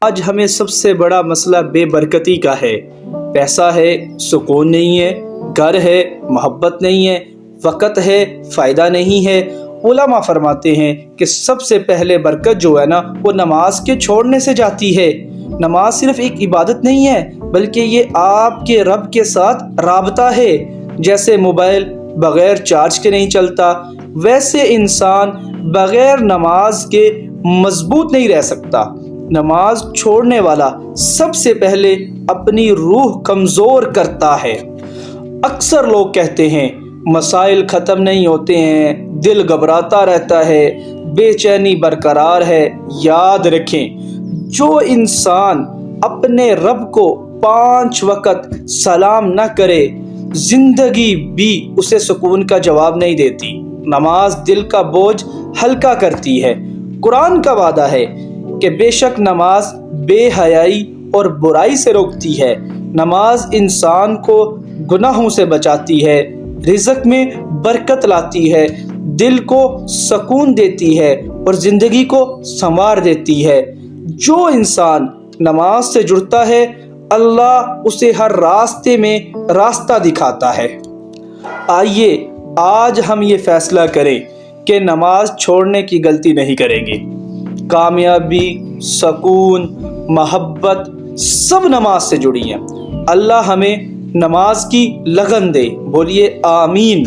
آج ہمیں سب سے بڑا مسئلہ بے برکتی کا ہے۔ پیسہ ہے، سکون نہیں ہے، گھر ہے، محبت نہیں ہے، وقت ہے، فائدہ نہیں ہے۔ علماء فرماتے ہیں کہ سب سے پہلے برکت جو ہے نا وہ نماز کے چھوڑنے سے جاتی ہے۔ نماز صرف ایک عبادت نہیں ہے بلکہ یہ آپ کے رب کے ساتھ رابطہ ہے۔ جیسے موبائل بغیر چارج کے نہیں چلتا، ویسے انسان بغیر نماز کے مضبوط نہیں رہ سکتا۔ نماز چھوڑنے والا سب سے پہلے اپنی روح کمزور کرتا ہے۔ اکثر لوگ کہتے ہیں مسائل ختم نہیں ہوتے ہیں، دل گھبراتا رہتا ہے، بے چینی برقرار ہے۔ یاد رکھیں، جو انسان اپنے رب کو 5 وقت سلام نہ کرے، زندگی بھی اسے سکون کا جواب نہیں دیتی۔ نماز دل کا بوجھ ہلکا کرتی ہے۔ قرآن کا وعدہ ہے کہ بے شک نماز بے حیائی اور برائی سے روکتی ہے۔ نماز انسان کو گناہوں سے بچاتی ہے، رزق میں برکت لاتی ہے، دل کو سکون دیتی ہے اور زندگی کو سنوار دیتی ہے۔ جو انسان نماز سے جڑتا ہے، اللہ اسے ہر راستے میں راستہ دکھاتا ہے۔ آئیے آج ہم یہ فیصلہ کریں کہ نماز چھوڑنے کی غلطی نہیں کریں گے۔ کامیابی، سکون، محبت سب نماز سے جڑی ہیں۔ اللہ ہمیں نماز کی لگن دے، بولیے آمین۔